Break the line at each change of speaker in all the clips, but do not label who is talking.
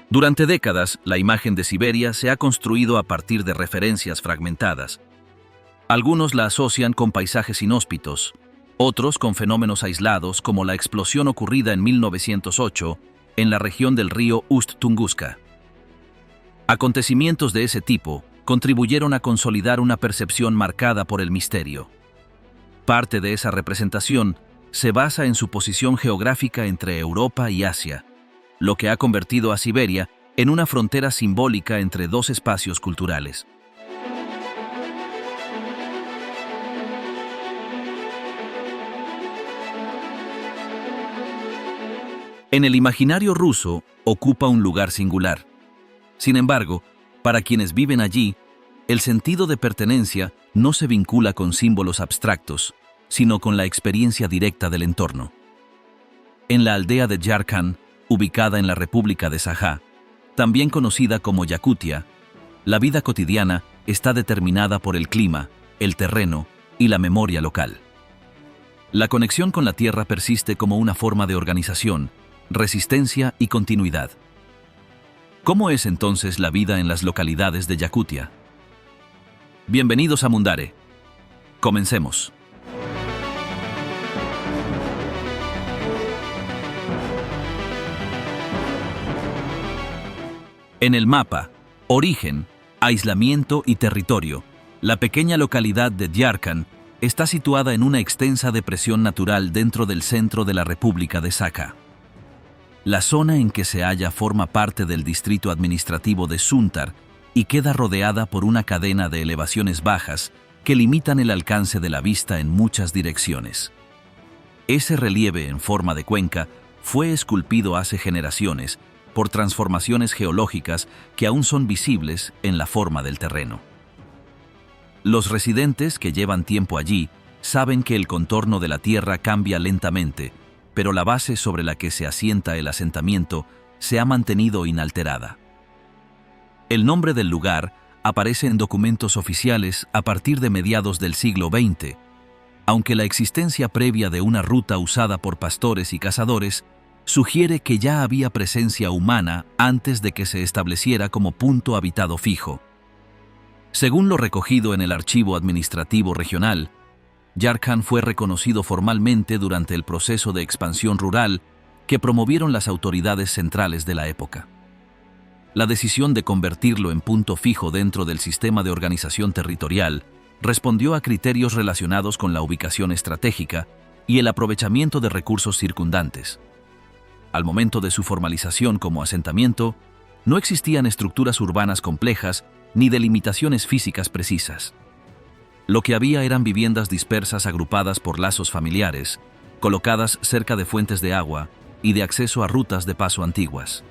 Durante décadas, la imagen de Siberia se ha construido a partir de referencias fragmentadas. Algunos la asocian con paisajes inhóspitos, otros con fenómenos aislados como la explosión ocurrida en 1908 en la región del río Ust-Tunguska. Acontecimientos de ese tipo contribuyeron a consolidar una percepción marcada por el misterio. Parte de esa representación se basa en su posición geográfica entre Europa y Asia, lo que ha convertido a Siberia en una frontera simbólica entre dos espacios culturales. En el imaginario ruso ocupa un lugar singular. Sin embargo, para quienes viven allí, el sentido de pertenencia no se vincula con símbolos abstractos, sino con la experiencia directa del entorno. En la aldea de Yarkand, ubicada en la República de Sajá, también conocida como Yakutia, la vida cotidiana está determinada por el clima, el terreno y la memoria local. La conexión con la tierra persiste como una forma de organización, resistencia y continuidad. ¿Cómo es entonces la vida en las localidades de Yakutia? Bienvenidos a Mundare. Comencemos. En el mapa, origen, aislamiento y territorio, la pequeña localidad de Yarkand está situada en una extensa depresión natural dentro del centro de la República de Sakha. La zona en que se halla forma parte del distrito administrativo de Suntar y queda rodeada por una cadena de elevaciones bajas que limitan el alcance de la vista en muchas direcciones. Ese relieve en forma de cuenca fue esculpido hace generaciones por transformaciones geológicas que aún son visibles en la forma del terreno. Los residentes que llevan tiempo allí saben que el contorno de la tierra cambia lentamente, pero la base sobre la que se asienta el asentamiento se ha mantenido inalterada. El nombre del lugar aparece en documentos oficiales a partir de mediados del siglo XX, aunque la existencia previa de una ruta usada por pastores y cazadores sugiere que ya había presencia humana antes de que se estableciera como punto habitado fijo. Según lo recogido en el Archivo Administrativo Regional, Yarkand fue reconocido formalmente durante el proceso de expansión rural que promovieron las autoridades centrales de la época. La decisión de convertirlo en punto fijo dentro del sistema de organización territorial respondió a criterios relacionados con la ubicación estratégica y el aprovechamiento de recursos circundantes. Al momento de su formalización como asentamiento, no existían estructuras urbanas complejas ni delimitaciones físicas precisas. Lo que había eran viviendas dispersas agrupadas por lazos familiares, colocadas cerca de fuentes de agua y de acceso a rutas de paso antiguas.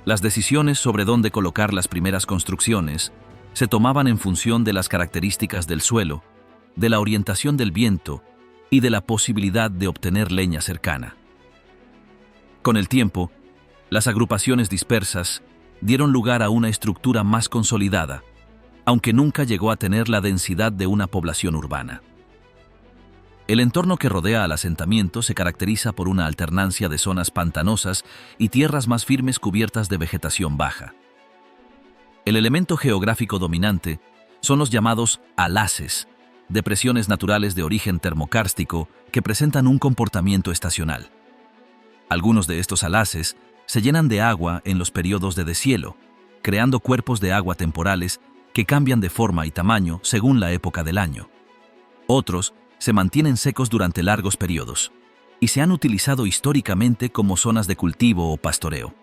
Las decisiones sobre dónde colocar las primeras construcciones se tomaban en función de las características del suelo, de la orientación del viento y de la posibilidad de obtener leña cercana. Con el tiempo, las agrupaciones dispersas dieron lugar a una estructura más consolidada, aunque nunca llegó a tener la densidad de una población urbana. El entorno que rodea al asentamiento se caracteriza por una alternancia de zonas pantanosas y tierras más firmes cubiertas de vegetación baja. El elemento geográfico dominante son los llamados alaces, depresiones naturales de origen termocárstico que presentan un comportamiento estacional. Algunos de estos alaces se llenan de agua en los periodos de deshielo, creando cuerpos de agua temporales que cambian de forma y tamaño según la época del año. Otros se mantienen secos durante largos periodos y se han utilizado históricamente como zonas de cultivo o pastoreo.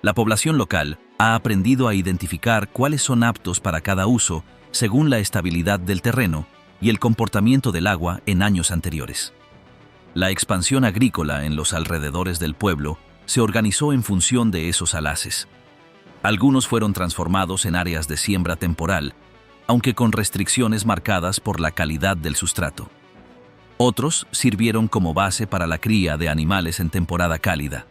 La población local ha aprendido a identificar cuáles son aptos para cada uso según la estabilidad del terreno y el comportamiento del agua en años anteriores. La expansión agrícola en los alrededores del pueblo se organizó en función de esos alaces. Algunos fueron transformados en áreas de siembra temporal, aunque con restricciones marcadas por la calidad del sustrato. Otros sirvieron como base para la cría de animales en temporada cálida.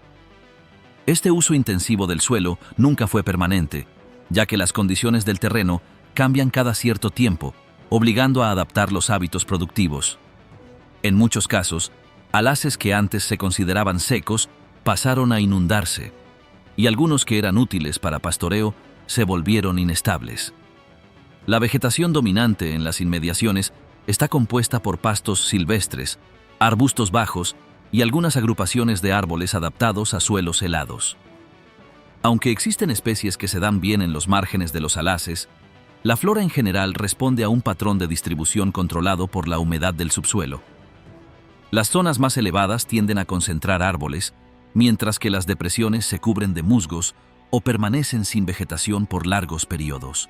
Este uso intensivo del suelo nunca fue permanente, ya que las condiciones del terreno cambian cada cierto tiempo, obligando a adaptar los hábitos productivos. En muchos casos, alaces que antes se consideraban secos pasaron a inundarse. y algunos que eran útiles para pastoreo se volvieron inestables. La vegetación dominante en las inmediaciones está compuesta por pastos silvestres, arbustos bajos y algunas agrupaciones de árboles adaptados a suelos helados. Aunque existen especies que se dan bien en los márgenes de los alaces, la flora en general responde a un patrón de distribución controlado por la humedad del subsuelo. Las zonas más elevadas tienden a concentrar árboles, mientras que las depresiones se cubren de musgos o permanecen sin vegetación por largos periodos.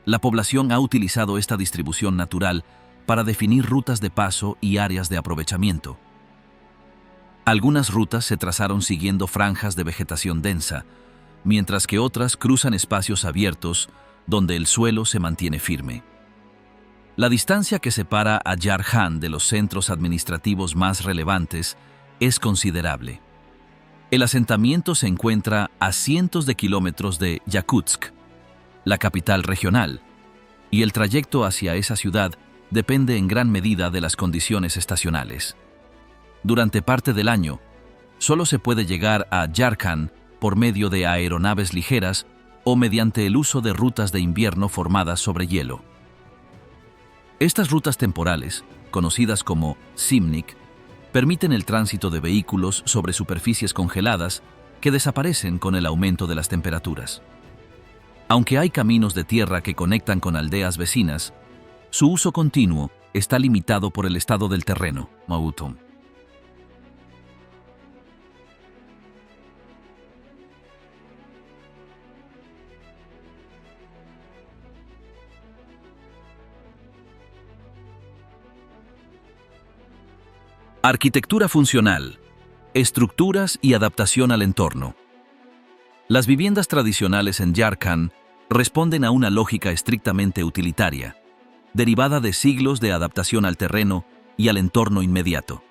La población ha utilizado esta distribución natural para definir rutas de paso y áreas de aprovechamiento. Algunas rutas se trazaron siguiendo franjas de vegetación densa, mientras que otras cruzan espacios abiertos donde el suelo se mantiene firme. La distancia que separa a Yarkand de los centros administrativos más relevantes es considerable. El asentamiento se encuentra a cientos de kilómetros de Yakutsk, la capital regional, y el trayecto hacia esa ciudad depende en gran medida de las condiciones estacionales. Durante parte del año, solo se puede llegar a Yarkand por medio de aeronaves ligeras o mediante el uso de rutas de invierno formadas sobre hielo. Estas rutas temporales, conocidas como Simnik, permiten el tránsito de vehículos sobre superficies congeladas que desaparecen con el aumento de las temperaturas. Aunque hay caminos de tierra que conectan con aldeas vecinas, su uso continuo está limitado por el estado del terreno. Mautum. Arquitectura funcional, estructuras y adaptación al entorno. Las viviendas tradicionales en Yarkand responden a una lógica estrictamente utilitaria, derivada de siglos de adaptación al terreno y al entorno inmediato.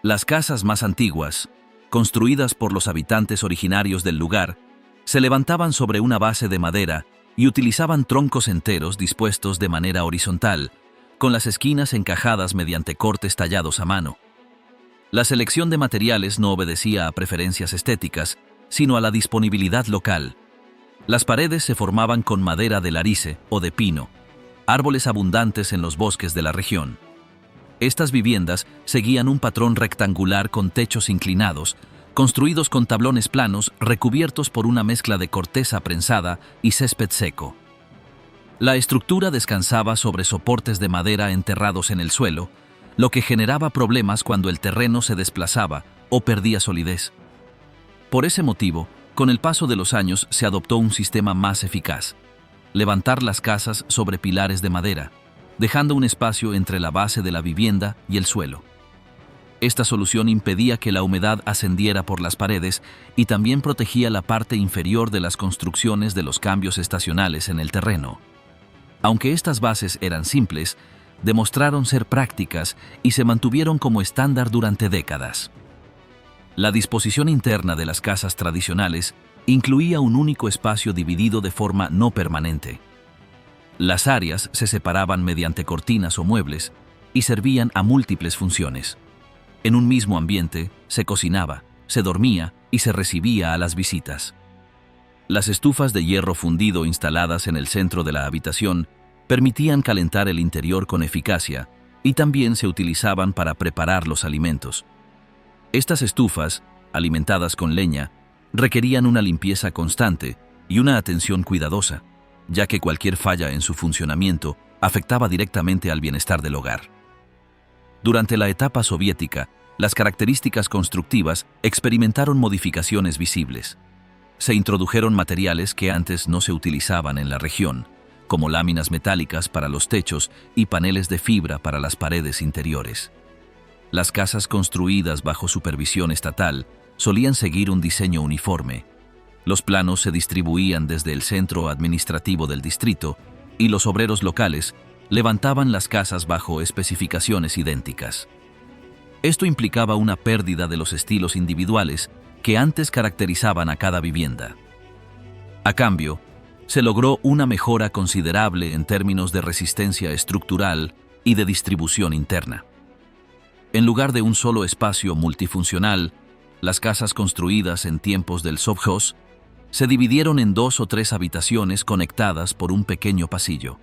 Las casas más antiguas, construidas por los habitantes originarios del lugar, se levantaban sobre una base de madera y utilizaban troncos enteros dispuestos de manera horizontal, con las esquinas encajadas mediante cortes tallados a mano. La selección de materiales no obedecía a preferencias estéticas, sino a la disponibilidad local. Las paredes se formaban con madera de larice o de pino, árboles abundantes en los bosques de la región. Estas viviendas seguían un patrón rectangular con techos inclinados, construidos con tablones planos recubiertos por una mezcla de corteza prensada y césped seco. La estructura descansaba sobre soportes de madera enterrados en el suelo, lo que generaba problemas cuando el terreno se desplazaba o perdía solidez. Por ese motivo, con el paso de los años se adoptó un sistema más eficaz: levantar las casas sobre pilares de madera, dejando un espacio entre la base de la vivienda y el suelo. Esta solución impedía que la humedad ascendiera por las paredes y también protegía la parte inferior de las construcciones de los cambios estacionales en el terreno. Aunque estas bases eran simples, demostraron ser prácticas y se mantuvieron como estándar durante décadas. La disposición interna de las casas tradicionales incluía un único espacio dividido de forma no permanente. Las áreas se separaban mediante cortinas o muebles y servían a múltiples funciones. En un mismo ambiente se cocinaba, se dormía y se recibía a las visitas. Las estufas de hierro fundido instaladas en el centro de la habitación permitían calentar el interior con eficacia y también se utilizaban para preparar los alimentos. Estas estufas, alimentadas con leña, requerían una limpieza constante y una atención cuidadosa, ya que cualquier falla en su funcionamiento afectaba directamente al bienestar del hogar. Durante la etapa soviética, las características constructivas experimentaron modificaciones visibles. Se introdujeron materiales que antes no se utilizaban en la región, como láminas metálicas para los techos y paneles de fibra para las paredes interiores. Las casas construidas bajo supervisión estatal solían seguir un diseño uniforme. Los planos se distribuían desde el centro administrativo del distrito y los obreros locales levantaban las casas bajo especificaciones idénticas. Esto implicaba una pérdida de los estilos individuales que antes caracterizaban a cada vivienda. A cambio, se logró una mejora considerable en términos de resistencia estructural y de distribución interna. En lugar de un solo espacio multifuncional, Las casas construidas en tiempos del Sovkhoz se dividieron en 2 o 3 habitaciones conectadas por un pequeño pasillo.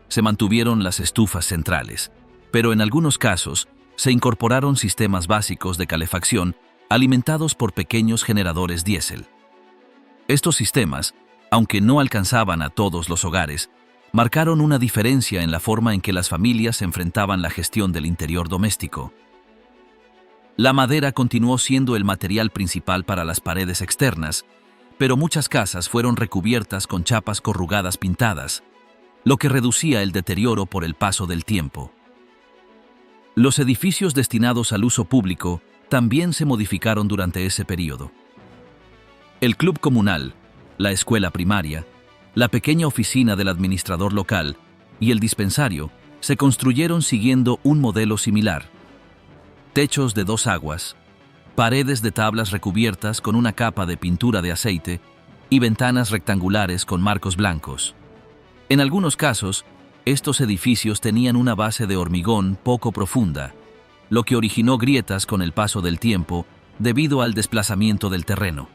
Se mantuvieron las estufas centrales, pero en algunos casos se incorporaron sistemas básicos de calefacción alimentados por pequeños generadores diésel. Estos sistemas, aunque no alcanzaban a todos los hogares, marcaron una diferencia en la forma en que las familias enfrentaban la gestión del interior doméstico. La madera continuó siendo el material principal para las paredes externas, pero muchas casas fueron recubiertas con chapas corrugadas pintadas, lo que reducía el deterioro por el paso del tiempo. Los edificios destinados al uso público también se modificaron durante ese periodo. El club comunal, la escuela primaria, la pequeña oficina del administrador local y el dispensario se construyeron siguiendo un modelo similar. Techos de 2 aguas, paredes de tablas recubiertas con una capa de pintura de aceite y ventanas rectangulares con marcos blancos. En algunos casos, estos edificios tenían una base de hormigón poco profunda, lo que originó grietas con el paso del tiempo debido al desplazamiento del terreno.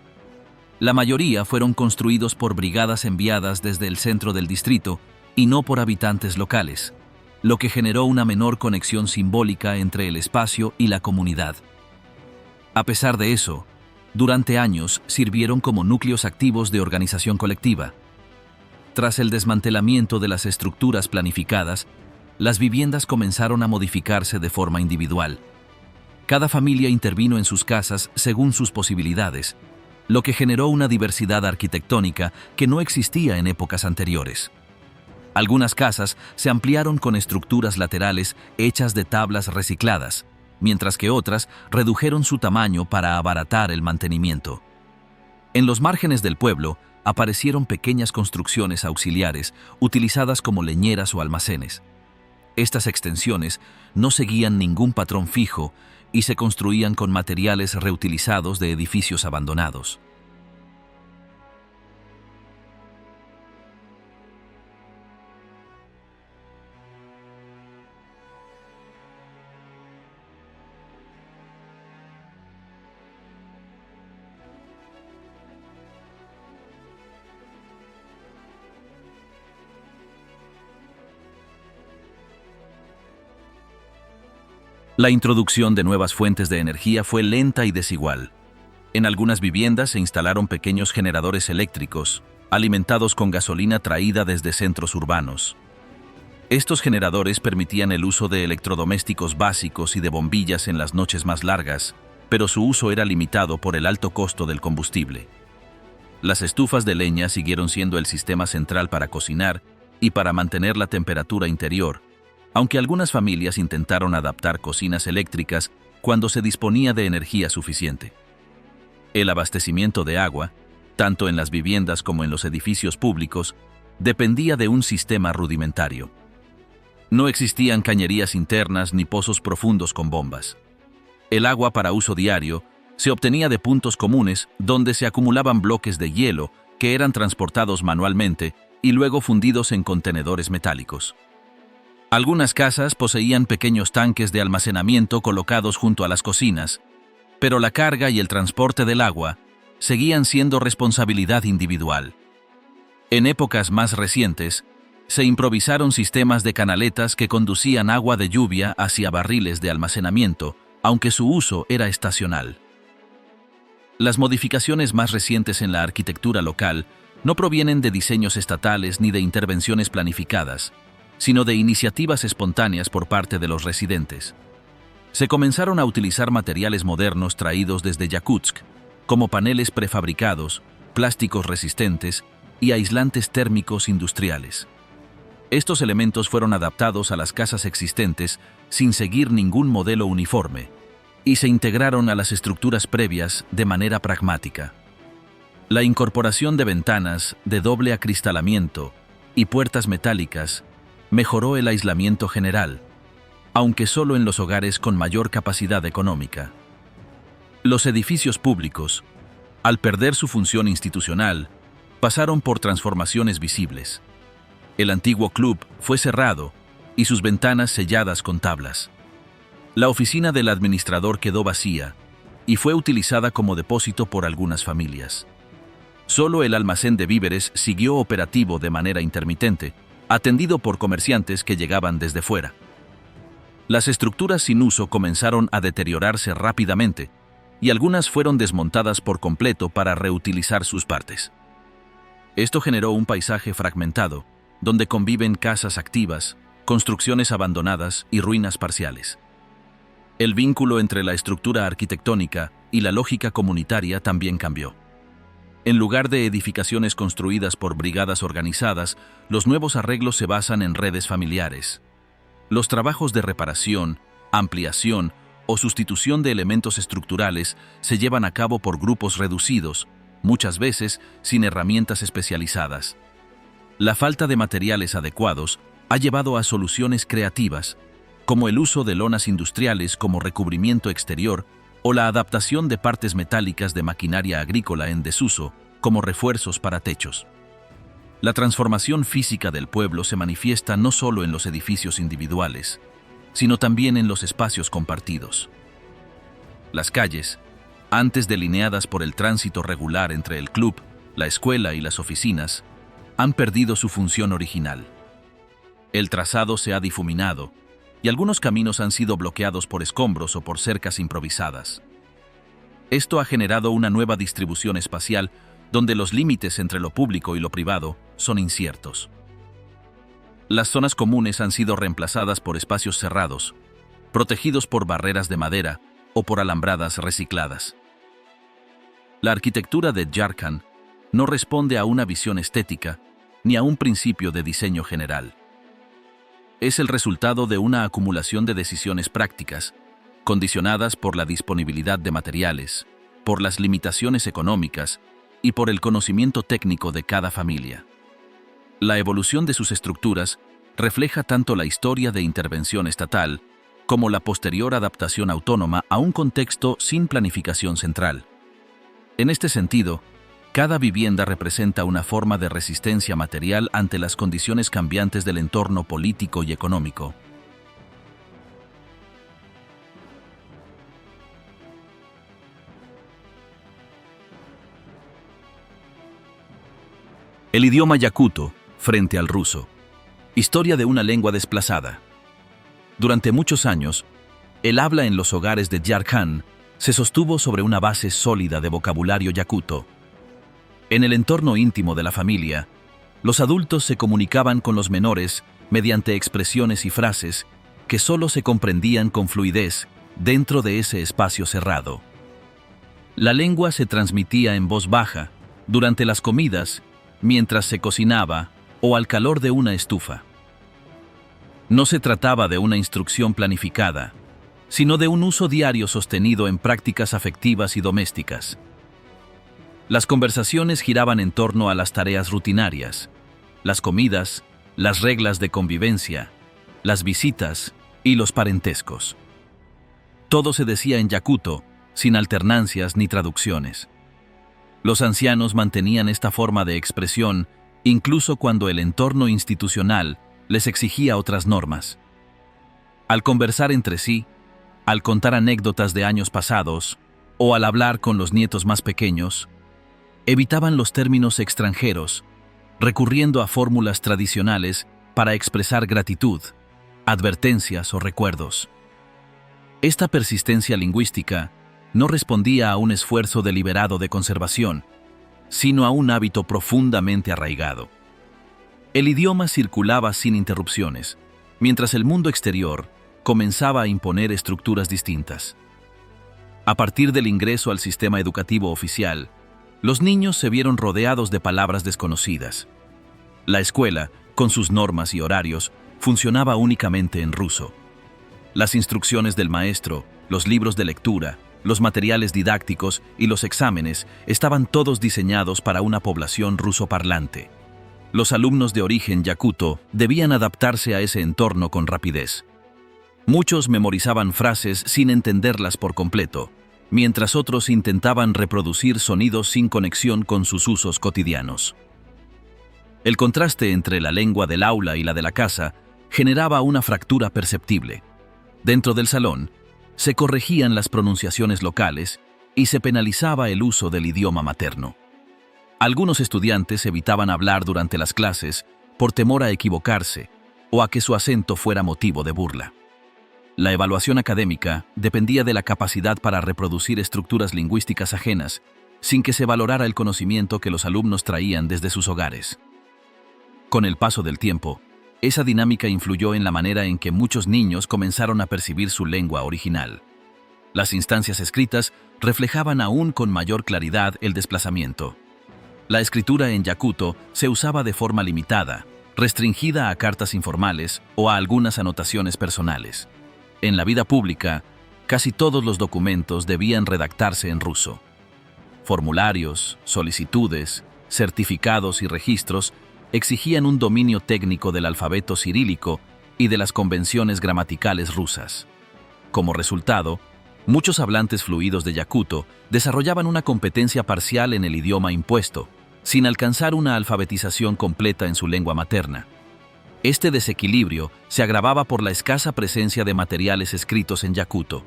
La mayoría fueron construidos por brigadas enviadas desde el centro del distrito y no por habitantes locales, lo que generó una menor conexión simbólica entre el espacio y la comunidad. A pesar de eso, durante años sirvieron como núcleos activos de organización colectiva. Tras el desmantelamiento de las estructuras planificadas, las viviendas comenzaron a modificarse de forma individual. Cada familia intervino en sus casas según sus posibilidades, lo que generó una diversidad arquitectónica que no existía en épocas anteriores. Algunas casas se ampliaron con estructuras laterales hechas de tablas recicladas, mientras que otras redujeron su tamaño para abaratar el mantenimiento. En los márgenes del pueblo aparecieron pequeñas construcciones auxiliares utilizadas como leñeras o almacenes. Estas extensiones no seguían ningún patrón fijo y se construían con materiales reutilizados de edificios abandonados. La introducción de nuevas fuentes de energía fue lenta y desigual. En algunas viviendas se instalaron pequeños generadores eléctricos, alimentados con gasolina traída desde centros urbanos. Estos generadores permitían el uso de electrodomésticos básicos y de bombillas en las noches más largas, pero su uso era limitado por el alto costo del combustible. Las estufas de leña siguieron siendo el sistema central para cocinar y para mantener la temperatura interior, aunque algunas familias intentaron adaptar cocinas eléctricas cuando se disponía de energía suficiente. El abastecimiento de agua, tanto en las viviendas como en los edificios públicos, dependía de un sistema rudimentario. No existían cañerías internas ni pozos profundos con bombas. El agua para uso diario se obtenía de puntos comunes donde se acumulaban bloques de hielo que eran transportados manualmente y luego fundidos en contenedores metálicos. Algunas casas poseían pequeños tanques de almacenamiento colocados junto a las cocinas, pero la carga y el transporte del agua seguían siendo responsabilidad individual. En épocas más recientes, se improvisaron sistemas de canaletas que conducían agua de lluvia hacia barriles de almacenamiento, aunque su uso era estacional. Las modificaciones más recientes en la arquitectura local no provienen de diseños estatales ni de intervenciones planificadas, sino de iniciativas espontáneas por parte de los residentes. Se comenzaron a utilizar materiales modernos traídos desde Yakutsk, como paneles prefabricados, plásticos resistentes y aislantes térmicos industriales. Estos elementos fueron adaptados a las casas existentes sin seguir ningún modelo uniforme y se integraron a las estructuras previas de manera pragmática. La incorporación de ventanas de doble acristalamiento y puertas metálicas mejoró el aislamiento general, aunque solo en los hogares con mayor capacidad económica. Los edificios públicos, al perder su función institucional, pasaron por transformaciones visibles. El antiguo club fue cerrado y sus ventanas selladas con tablas. La oficina del administrador quedó vacía y fue utilizada como depósito por algunas familias. Solo el almacén de víveres siguió operativo de manera intermitente, atendido por comerciantes que llegaban desde fuera. Las estructuras sin uso comenzaron a deteriorarse rápidamente, y algunas fueron desmontadas por completo para reutilizar sus partes. Esto generó un paisaje fragmentado, donde conviven casas activas, construcciones abandonadas y ruinas parciales. El vínculo entre la estructura arquitectónica y la lógica comunitaria también cambió. En lugar de edificaciones construidas por brigadas organizadas, los nuevos arreglos se basan en redes familiares. Los trabajos de reparación, ampliación o sustitución de elementos estructurales se llevan a cabo por grupos reducidos, muchas veces sin herramientas especializadas. La falta de materiales adecuados ha llevado a soluciones creativas, como el uso de lonas industriales como recubrimiento exterior o la adaptación de partes metálicas de maquinaria agrícola en desuso como refuerzos para techos. La transformación física del pueblo se manifiesta no solo en los edificios individuales, sino también en los espacios compartidos. Las calles, antes delineadas por el tránsito regular entre el club, la escuela y las oficinas, han perdido su función original. El trazado se ha difuminado, y algunos caminos han sido bloqueados por escombros o por cercas improvisadas. Esto ha generado una nueva distribución espacial donde los límites entre lo público y lo privado son inciertos. Las zonas comunes han sido reemplazadas por espacios cerrados, protegidos por barreras de madera o por alambradas recicladas. La arquitectura de Jharkhand no responde a una visión estética ni a un principio de diseño general. Es el resultado de una acumulación de decisiones prácticas, condicionadas por la disponibilidad de materiales, por las limitaciones económicas y por el conocimiento técnico de cada familia. La evolución de sus estructuras refleja tanto la historia de intervención estatal como la posterior adaptación autónoma a un contexto sin planificación central. En este sentido, cada vivienda representa una forma de resistencia material ante las condiciones cambiantes del entorno político y económico. El idioma yakuto frente al ruso. Historia de una lengua desplazada. Durante muchos años, el habla en los hogares de Jharkhand se sostuvo sobre una base sólida de vocabulario yakuto. En el entorno íntimo de la familia, los adultos se comunicaban con los menores mediante expresiones y frases que solo se comprendían con fluidez dentro de ese espacio cerrado. La lengua se transmitía en voz baja, durante las comidas, mientras se cocinaba o al calor de una estufa. No se trataba de una instrucción planificada, sino de un uso diario sostenido en prácticas afectivas y domésticas. Las conversaciones giraban en torno a las tareas rutinarias, las comidas, las reglas de convivencia, las visitas y los parentescos. Todo se decía en yakuto, sin alternancias ni traducciones. Los ancianos mantenían esta forma de expresión incluso cuando el entorno institucional les exigía otras normas. Al conversar entre sí, al contar anécdotas de años pasados o al hablar con los nietos más pequeños, evitaban los términos extranjeros, recurriendo a fórmulas tradicionales para expresar gratitud, advertencias o recuerdos. Esta persistencia lingüística no respondía a un esfuerzo deliberado de conservación, sino a un hábito profundamente arraigado. El idioma circulaba sin interrupciones, mientras el mundo exterior comenzaba a imponer estructuras distintas. A partir del ingreso al sistema educativo oficial, los niños se vieron rodeados de palabras desconocidas. La escuela, con sus normas y horarios, funcionaba únicamente en ruso. Las instrucciones del maestro, los libros de lectura, los materiales didácticos y los exámenes estaban todos diseñados para una población rusoparlante. Los alumnos de origen yakuto debían adaptarse a ese entorno con rapidez. Muchos memorizaban frases sin entenderlas por completo, mientras otros intentaban reproducir sonidos sin conexión con sus usos cotidianos. El contraste entre la lengua del aula y la de la casa generaba una fractura perceptible. Dentro del salón, se corregían las pronunciaciones locales y se penalizaba el uso del idioma materno. Algunos estudiantes evitaban hablar durante las clases por temor a equivocarse o a que su acento fuera motivo de burla. La evaluación académica dependía de la capacidad para reproducir estructuras lingüísticas ajenas, sin que se valorara el conocimiento que los alumnos traían desde sus hogares. Con el paso del tiempo, esa dinámica influyó en la manera en que muchos niños comenzaron a percibir su lengua original. Las instancias escritas reflejaban aún con mayor claridad el desplazamiento. La escritura en yakuto se usaba de forma limitada, restringida a cartas informales o a algunas anotaciones personales. En la vida pública, casi todos los documentos debían redactarse en ruso. Formularios, solicitudes, certificados y registros exigían un dominio técnico del alfabeto cirílico y de las convenciones gramaticales rusas. Como resultado, muchos hablantes fluidos de yakuto desarrollaban una competencia parcial en el idioma impuesto, sin alcanzar una alfabetización completa en su lengua materna. Este desequilibrio se agravaba por la escasa presencia de materiales escritos en yakuto.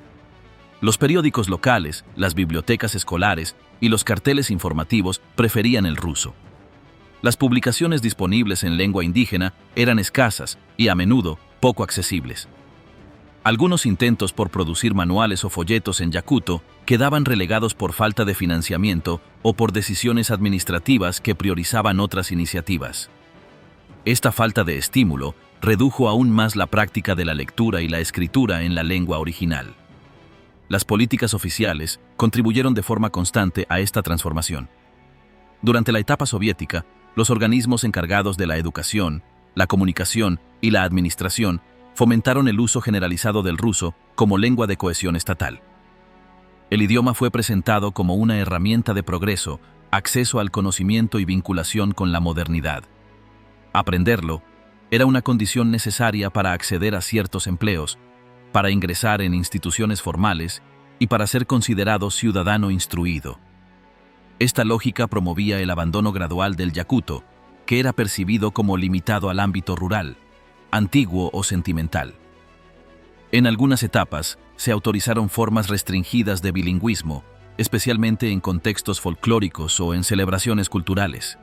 Los periódicos locales, las bibliotecas escolares y los carteles informativos preferían el ruso. Las publicaciones disponibles en lengua indígena eran escasas y a menudo poco accesibles. Algunos intentos por producir manuales o folletos en yakuto quedaban relegados por falta de financiamiento o por decisiones administrativas que priorizaban otras iniciativas. Esta falta de estímulo redujo aún más la práctica de la lectura y la escritura en la lengua original. Las políticas oficiales contribuyeron de forma constante a esta transformación. Durante la etapa soviética, los organismos encargados de la educación, la comunicación y la administración fomentaron el uso generalizado del ruso como lengua de cohesión estatal. El idioma fue presentado como una herramienta de progreso, acceso al conocimiento y vinculación con la modernidad. Aprenderlo era una condición necesaria para acceder a ciertos empleos, para ingresar en instituciones formales y para ser considerado ciudadano instruido. Esta lógica promovía el abandono gradual del yakuto, que era percibido como limitado al ámbito rural, antiguo o sentimental. En algunas etapas se autorizaron formas restringidas de bilingüismo, especialmente en contextos folclóricos o en celebraciones culturales.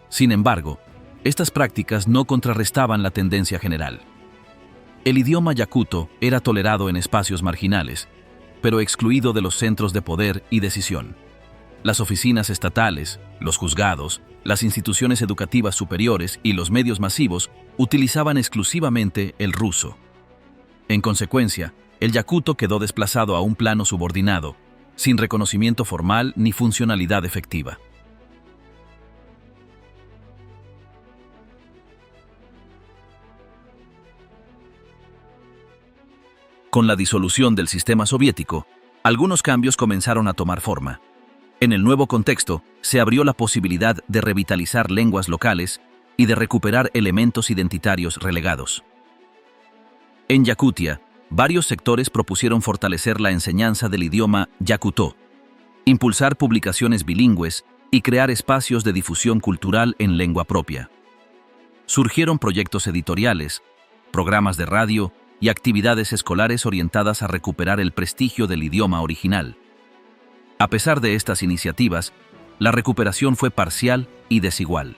Sin embargo, estas prácticas no contrarrestaban la tendencia general. El idioma yakuto era tolerado en espacios marginales, pero excluido de los centros de poder y decisión. Las oficinas estatales, los juzgados, las instituciones educativas superiores y los medios masivos utilizaban exclusivamente el ruso. En consecuencia, el yakuto quedó desplazado a un plano subordinado, sin reconocimiento formal ni funcionalidad efectiva. Con la disolución del sistema soviético, algunos cambios comenzaron a tomar forma. En el nuevo contexto, se abrió la posibilidad de revitalizar lenguas locales y de recuperar elementos identitarios relegados. En Yakutia, varios sectores propusieron fortalecer la enseñanza del idioma yakuto, impulsar publicaciones bilingües y crear espacios de difusión cultural en lengua propia. Surgieron proyectos editoriales, programas de radio y actividades escolares orientadas a recuperar el prestigio del idioma original. A pesar de estas iniciativas, la recuperación fue parcial y desigual.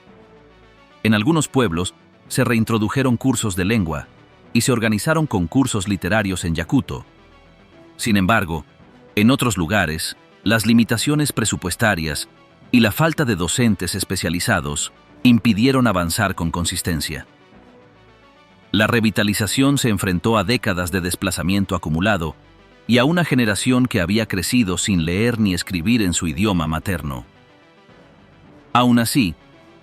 En algunos pueblos se reintrodujeron cursos de lengua y se organizaron concursos literarios en yakuto. Sin embargo, en otros lugares, las limitaciones presupuestarias y la falta de docentes especializados impidieron avanzar con consistencia. La revitalización se enfrentó a décadas de desplazamiento acumulado y a una generación que había crecido sin leer ni escribir en su idioma materno. Aún así,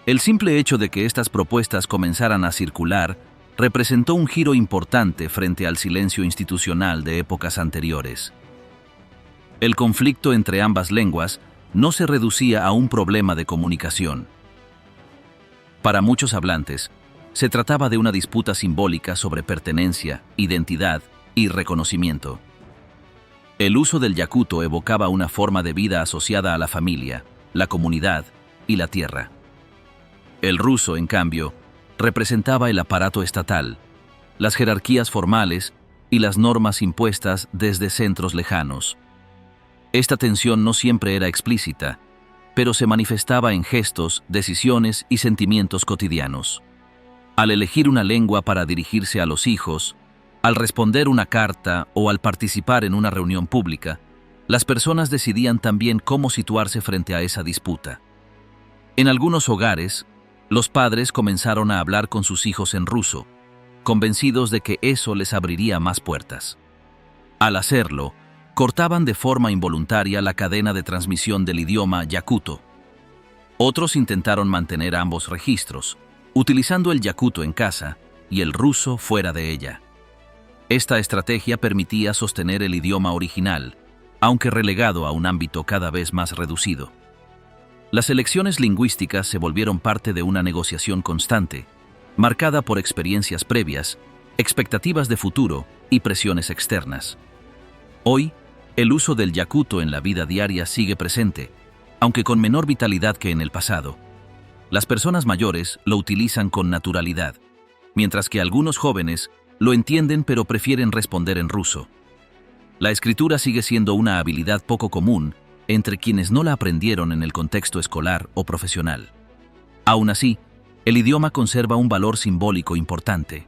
el simple hecho de que estas propuestas comenzaran a circular representó un giro importante frente al silencio institucional de épocas anteriores. El conflicto entre ambas lenguas no se reducía a un problema de comunicación. Para muchos hablantes, se trataba de una disputa simbólica sobre pertenencia, identidad y reconocimiento. El uso del yakuto evocaba una forma de vida asociada a la familia, la comunidad y la tierra. El ruso, en cambio, representaba el aparato estatal, las jerarquías formales y las normas impuestas desde centros lejanos. Esta tensión no siempre era explícita, pero se manifestaba en gestos, decisiones y sentimientos cotidianos. Al elegir una lengua para dirigirse a los hijos, al responder una carta o al participar en una reunión pública, las personas decidían también cómo situarse frente a esa disputa. En algunos hogares, los padres comenzaron a hablar con sus hijos en ruso, convencidos de que eso les abriría más puertas. Al hacerlo, cortaban de forma involuntaria la cadena de transmisión del idioma yakuto. Otros intentaron mantener ambos registros, utilizando el yakuto en casa y el ruso fuera de ella. Esta estrategia permitía sostener el idioma original, aunque relegado a un ámbito cada vez más reducido. Las elecciones lingüísticas se volvieron parte de una negociación constante, marcada por experiencias previas, expectativas de futuro y presiones externas. Hoy, el uso del yakuto en la vida diaria sigue presente, aunque con menor vitalidad que en el pasado. Las personas mayores lo utilizan con naturalidad, mientras que algunos jóvenes lo entienden pero prefieren responder en ruso. La escritura sigue siendo una habilidad poco común entre quienes no la aprendieron en el contexto escolar o profesional. Aún así, el idioma conserva un valor simbólico importante.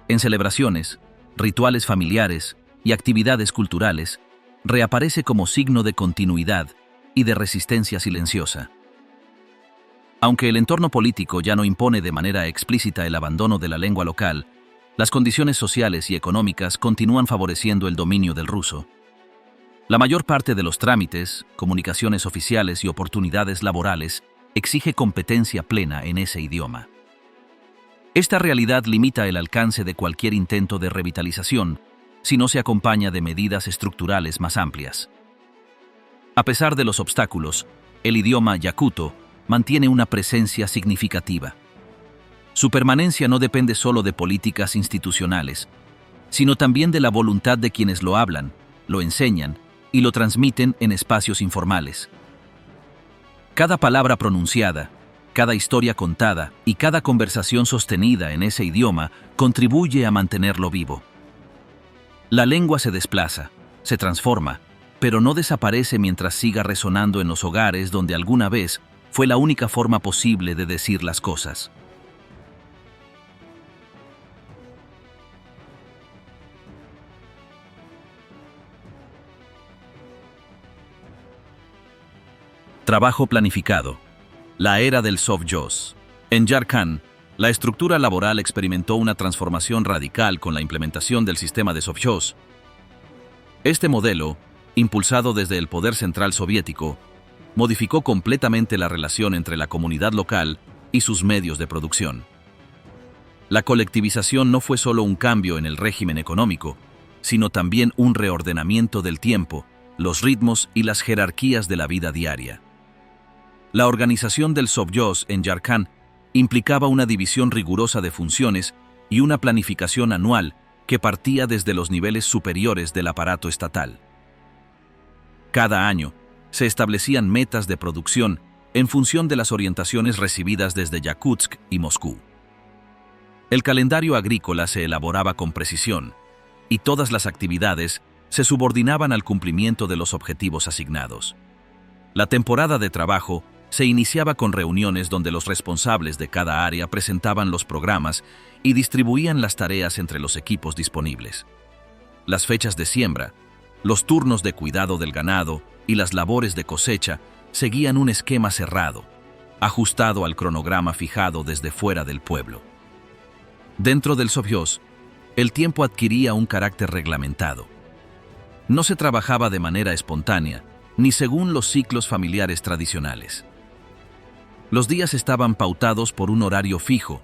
En celebraciones, rituales familiares y actividades culturales, reaparece como signo de continuidad y de resistencia silenciosa. Aunque el entorno político ya no impone de manera explícita el abandono de la lengua local, las condiciones sociales y económicas continúan favoreciendo el dominio del ruso. La mayor parte de los trámites, comunicaciones oficiales y oportunidades laborales exige competencia plena en ese idioma. Esta realidad limita el alcance de cualquier intento de revitalización si no se acompaña de medidas estructurales más amplias. A pesar de los obstáculos, el idioma yakuto mantiene una presencia significativa. Su permanencia no depende solo de políticas institucionales, sino también de la voluntad de quienes lo hablan, lo enseñan y lo transmiten en espacios informales. Cada palabra pronunciada, cada historia contada y cada conversación sostenida en ese idioma contribuye a mantenerlo vivo. La lengua se desplaza, se transforma, pero no desaparece mientras siga resonando en los hogares donde alguna vez fue la única forma posible de decir las cosas. Trabajo planificado. La era del Sovjós. En Jharkhand, la estructura laboral experimentó una transformación radical con la implementación del sistema de Sovjós. Este modelo, impulsado desde el poder central soviético, modificó completamente la relación entre la comunidad local y sus medios de producción. La colectivización no fue solo un cambio en el régimen económico, sino también un reordenamiento del tiempo, los ritmos y las jerarquías de la vida diaria. La organización del Sovjós en Jharkhand implicaba una división rigurosa de funciones y una planificación anual que partía desde los niveles superiores del aparato estatal. Cada año, se establecían metas de producción en función de las orientaciones recibidas desde Yakutsk y Moscú. El calendario agrícola se elaboraba con precisión, y todas las actividades se subordinaban al cumplimiento de los objetivos asignados. La temporada de trabajo se iniciaba con reuniones donde los responsables de cada área presentaban los programas y distribuían las tareas entre los equipos disponibles. Las fechas de siembra, los turnos de cuidado del ganado y las labores de cosecha seguían un esquema cerrado, ajustado al cronograma fijado desde fuera del pueblo. Dentro del Sovjós, el tiempo adquiría un carácter reglamentado. No se trabajaba de manera espontánea, ni según los ciclos familiares tradicionales. Los días estaban pautados por un horario fijo,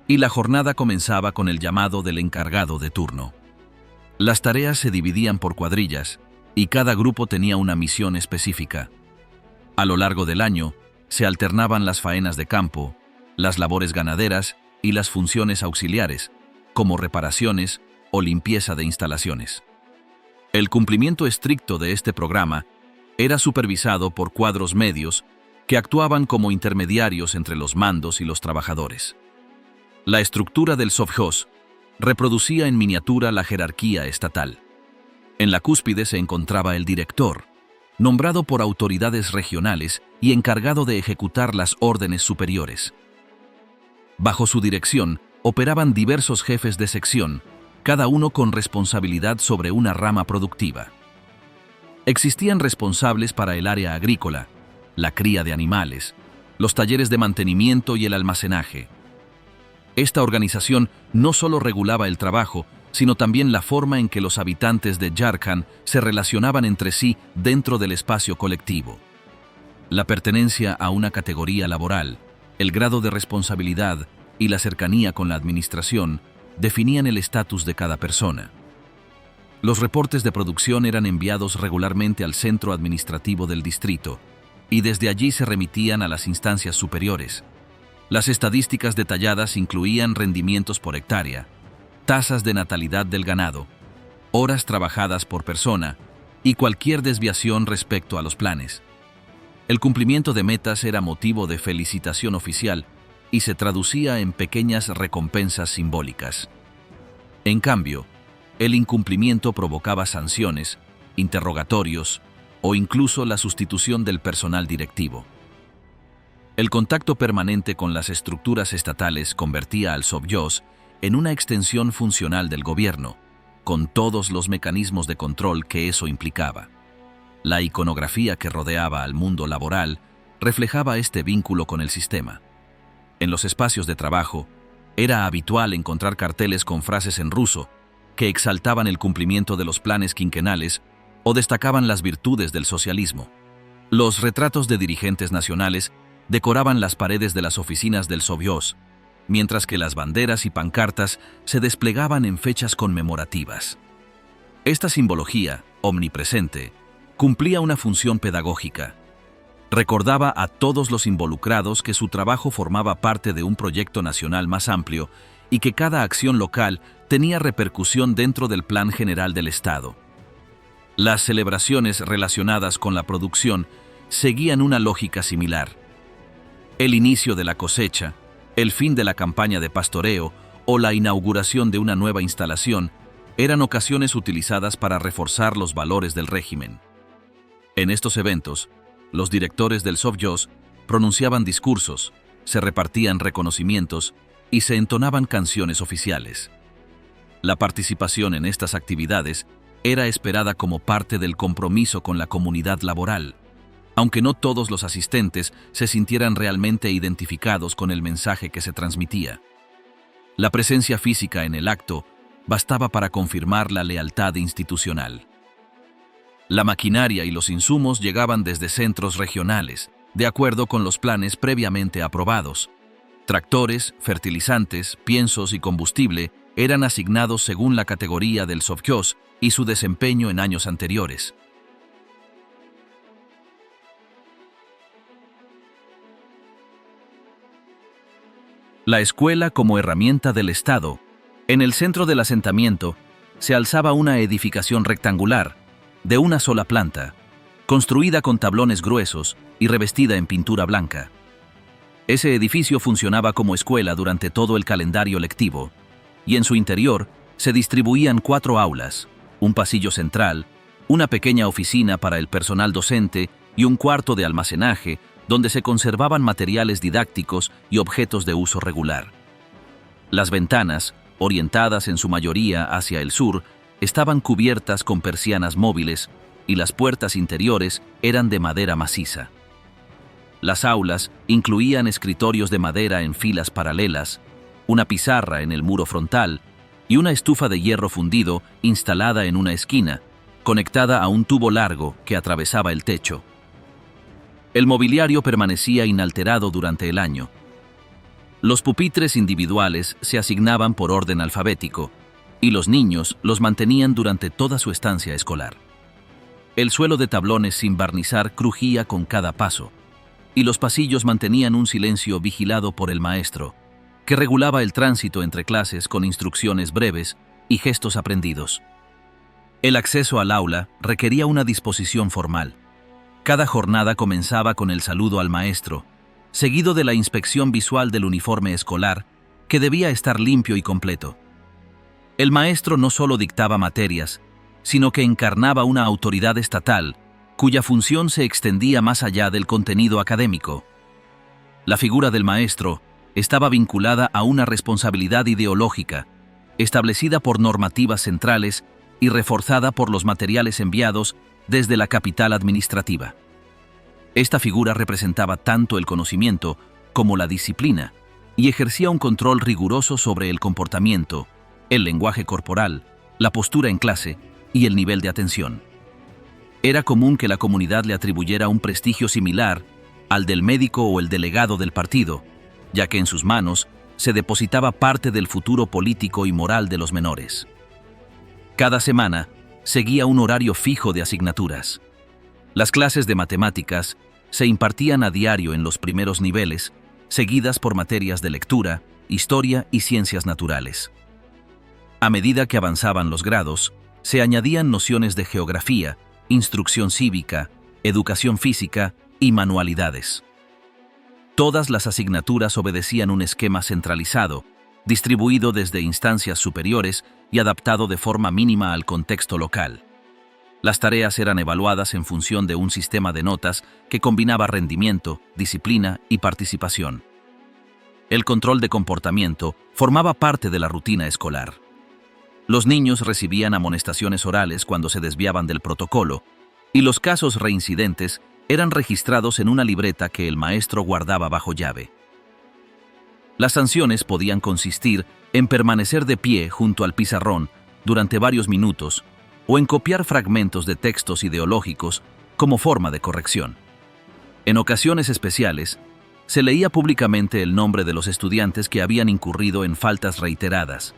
y la jornada comenzaba con el llamado del encargado de turno. Las tareas se dividían por cuadrillas, y cada grupo tenía una misión específica. A lo largo del año, se alternaban las faenas de campo, las labores ganaderas y las funciones auxiliares, como reparaciones o limpieza de instalaciones. El cumplimiento estricto de este programa era supervisado por cuadros medios que actuaban como intermediarios entre los mandos y los trabajadores. La estructura del Sovjós reproducía en miniatura la jerarquía estatal. En la cúspide se encontraba el director, nombrado por autoridades regionales y encargado de ejecutar las órdenes superiores. Bajo su dirección, operaban diversos jefes de sección, cada uno con responsabilidad sobre una rama productiva. Existían responsables para el área agrícola, la cría de animales, los talleres de mantenimiento y el almacenaje. Esta organización no solo regulaba el trabajo, sino también la forma en que los habitantes de Jharkhand se relacionaban entre sí dentro del espacio colectivo. La pertenencia a una categoría laboral, el grado de responsabilidad y la cercanía con la administración definían el estatus de cada persona. Los reportes de producción eran enviados regularmente al centro administrativo del distrito, y desde allí se remitían a las instancias superiores. Las estadísticas detalladas incluían rendimientos por hectárea, tasas de natalidad del ganado, horas trabajadas por persona y cualquier desviación respecto a los planes. El cumplimiento de metas era motivo de felicitación oficial y se traducía en pequeñas recompensas simbólicas. En cambio, el incumplimiento provocaba sanciones, interrogatorios o incluso la sustitución del personal directivo. El contacto permanente con las estructuras estatales convertía al Sovjós en una extensión funcional del gobierno, con todos los mecanismos de control que eso implicaba. La iconografía que rodeaba al mundo laboral reflejaba este vínculo con el sistema. En los espacios de trabajo, era habitual encontrar carteles con frases en ruso que exaltaban el cumplimiento de los planes quinquenales o destacaban las virtudes del socialismo. Los retratos de dirigentes nacionales decoraban las paredes de las oficinas del Sovjós, mientras que las banderas y pancartas se desplegaban en fechas conmemorativas. Esta simbología, omnipresente, cumplía una función pedagógica. Recordaba a todos los involucrados que su trabajo formaba parte de un proyecto nacional más amplio y que cada acción local tenía repercusión dentro del plan general del Estado. Las celebraciones relacionadas con la producción seguían una lógica similar. El inicio de la cosecha, el fin de la campaña de pastoreo o la inauguración de una nueva instalación eran ocasiones utilizadas para reforzar los valores del régimen. En estos eventos, los directores del Sovjós pronunciaban discursos, se repartían reconocimientos y se entonaban canciones oficiales. La participación en estas actividades era esperada como parte del compromiso con la comunidad laboral, aunque no todos los asistentes se sintieran realmente identificados con el mensaje que se transmitía. La presencia física en el acto bastaba para confirmar la lealtad institucional. La maquinaria y los insumos llegaban desde centros regionales, de acuerdo con los planes previamente aprobados. Tractores, fertilizantes, piensos y combustible eran asignados según la categoría del Sovjós y su desempeño en años anteriores. La escuela como herramienta del Estado. En el centro del asentamiento se alzaba una edificación rectangular, de una sola planta, construida con tablones gruesos y revestida en pintura blanca. Ese edificio funcionaba como escuela durante todo el calendario lectivo, y en su interior se distribuían 4 aulas, un pasillo central, una pequeña oficina para el personal docente y un cuarto de almacenaje donde se conservaban materiales didácticos y objetos de uso regular. Las ventanas, orientadas en su mayoría hacia el sur, estaban cubiertas con persianas móviles y las puertas interiores eran de madera maciza. Las aulas incluían escritorios de madera en filas paralelas, una pizarra en el muro frontal y una estufa de hierro fundido instalada en una esquina, conectada a un tubo largo que atravesaba el techo. El mobiliario permanecía inalterado durante el año. Los pupitres individuales se asignaban por orden alfabético, y los niños los mantenían durante toda su estancia escolar. El suelo de tablones sin barnizar crujía con cada paso, y los pasillos mantenían un silencio vigilado por el maestro, que regulaba el tránsito entre clases con instrucciones breves y gestos aprendidos. El acceso al aula requería una disposición formal. Cada jornada comenzaba con el saludo al maestro, seguido de la inspección visual del uniforme escolar, que debía estar limpio y completo. El maestro no solo dictaba materias, sino que encarnaba una autoridad estatal cuya función se extendía más allá del contenido académico. La figura del maestro estaba vinculada a una responsabilidad ideológica, establecida por normativas centrales y reforzada por los materiales enviados desde la capital administrativa. Esta figura representaba tanto el conocimiento como la disciplina y ejercía un control riguroso sobre el comportamiento, el lenguaje corporal, la postura en clase y el nivel de atención. Era común que la comunidad le atribuyera un prestigio similar al del médico o el delegado del partido, ya que en sus manos se depositaba parte del futuro político y moral de los menores. Cada semana seguía un horario fijo de asignaturas. Las clases de matemáticas se impartían a diario en los primeros niveles, seguidas por materias de lectura, historia y ciencias naturales. A medida que avanzaban los grados, se añadían nociones de geografía, instrucción cívica, educación física y manualidades. Todas las asignaturas obedecían un esquema centralizado, distribuido desde instancias superiores y adaptado de forma mínima al contexto local. Las tareas eran evaluadas en función de un sistema de notas que combinaba rendimiento, disciplina y participación. El control de comportamiento formaba parte de la rutina escolar. Los niños recibían amonestaciones orales cuando se desviaban del protocolo, y los casos reincidentes eran registrados en una libreta que el maestro guardaba bajo llave. Las sanciones podían consistir en permanecer de pie junto al pizarrón durante varios minutos o en copiar fragmentos de textos ideológicos como forma de corrección. En ocasiones especiales, se leía públicamente el nombre de los estudiantes que habían incurrido en faltas reiteradas.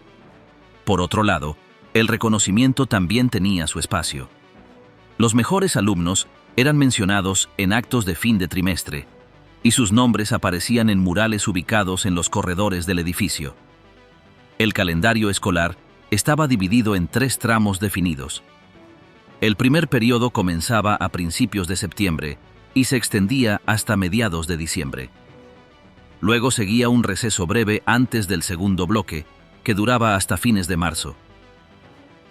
Por otro lado, el reconocimiento también tenía su espacio. Los mejores alumnos eran mencionados en actos de fin de trimestre, y sus nombres aparecían en murales ubicados en los corredores del edificio. El calendario escolar estaba dividido en 3 tramos definidos. El primer periodo comenzaba a principios de septiembre y se extendía hasta mediados de diciembre. Luego seguía un receso breve antes del segundo bloque, que duraba hasta fines de marzo.